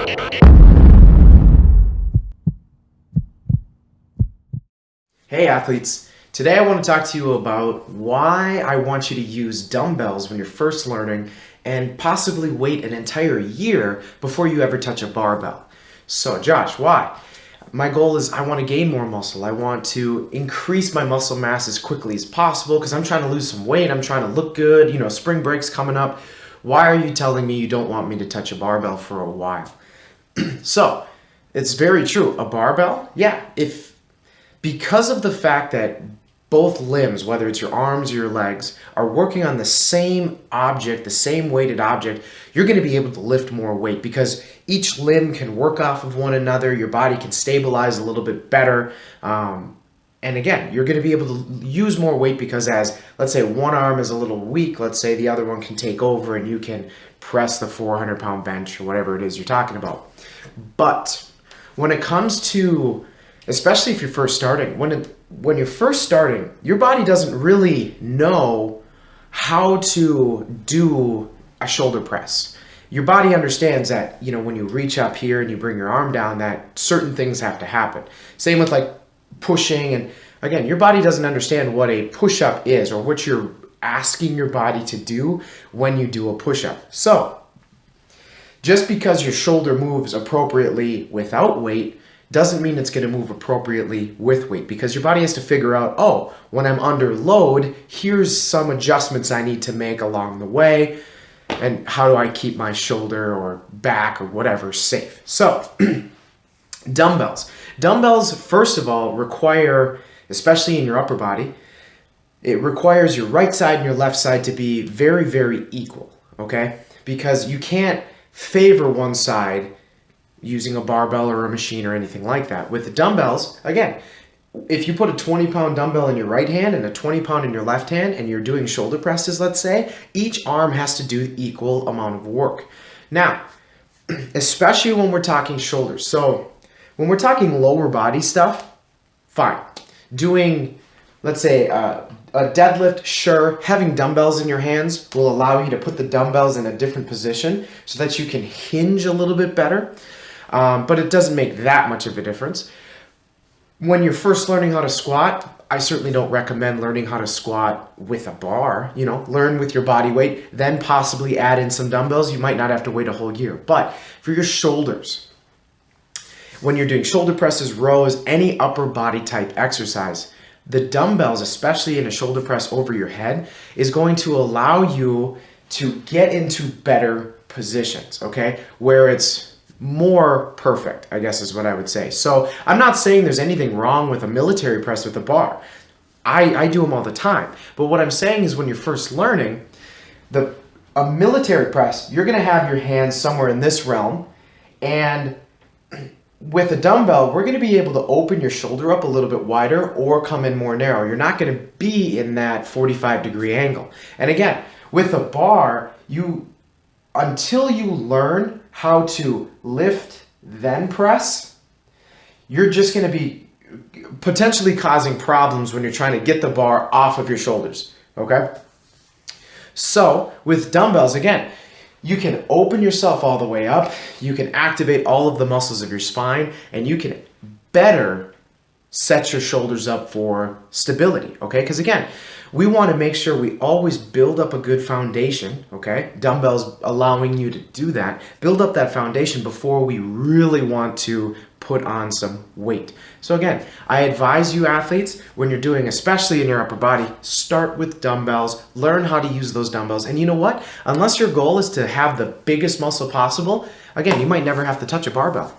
Hey athletes, today I want to talk to you about why I want you to use dumbbells when you're first learning and possibly wait an entire year before you ever touch a barbell. So Josh, why? My goal is I want to gain more muscle. I want to increase my muscle mass as quickly as possible because I'm trying to lose some weight. I'm trying to look good. You know, spring break's coming up. Why are you telling me you don't want me to touch a barbell for a while? So, it's very true. A barbell, yeah, because of the fact that both limbs, whether it's your arms or your legs, are working on the same object, the same weighted object, you're going to be able to lift more weight because each limb can work off of one another. Your body can stabilize a little bit better. And again, you're going to be able to use more weight because as, let's say, one arm is a little weak, let's say the other one can take over and you can press the 400-pound bench or whatever it is you're talking about. But when it comes to, especially if you're first starting, when you're first starting, your body doesn't really know how to do a shoulder press. Your body understands that, you know, when you reach up here and you bring your arm down, that certain things have to happen. Same with like pushing, and again, your body doesn't understand what a push-up is or what you're asking your body to do when you do a push-up. So, just because your shoulder moves appropriately without weight doesn't mean it's going to move appropriately with weight, because your body has to figure out, oh, when I'm under load, here's some adjustments I need to make along the way, and how do I keep my shoulder or back or whatever safe. So, dumbbells. Dumbbells, first of all, require, especially in your upper body, it requires your right side and your left side to be very, very equal, okay? Because you can't favor one side using a barbell or a machine or anything like that. With the dumbbells, again, if you put a 20-pound dumbbell in your right hand and a 20-pound in your left hand and you're doing shoulder presses, let's say, each arm has to do equal amount of work. Now, especially when we're talking shoulders. So when we're talking lower body stuff, fine. Doing, let's say, a deadlift, sure. Having dumbbells in your hands will allow you to put the dumbbells in a different position so that you can hinge a little bit better. But it doesn't make that much of a difference. When you're first learning how to squat, I certainly don't recommend learning how to squat with a bar. You know, learn with your body weight, then possibly add in some dumbbells. You might not have to wait a whole year. But for your shoulders, when you're doing shoulder presses, rows, any upper body type exercise, the dumbbells, especially in a shoulder press over your head, is going to allow you to get into better positions, okay? Where it's more perfect, I guess is what I would say. So I'm not saying there's anything wrong with a military press with a bar. I do them all the time. But what I'm saying is when you're first learning, a military press, you're going to have your hands somewhere in this realm, and with a dumbbell, we're going to be able to open your shoulder up a little bit wider or come in more narrow. You're not going to be in that 45-degree angle. And again, with a bar, until you learn how to lift, then press, you're just going to be potentially causing problems when you're trying to get the bar off of your shoulders, okay? So with dumbbells, again, you can open yourself all the way up, you can activate all of the muscles of your spine, and you can better set your shoulders up for stability, okay? Because again, we want to make sure we always build up a good foundation, okay? Dumbbells allowing you to do that. Build up that foundation before we really want to put on some weight. So again, I advise you athletes, when you're doing, especially in your upper body, start with dumbbells, learn how to use those dumbbells. And you know what? Unless your goal is to have the biggest muscle possible, again, you might never have to touch a barbell.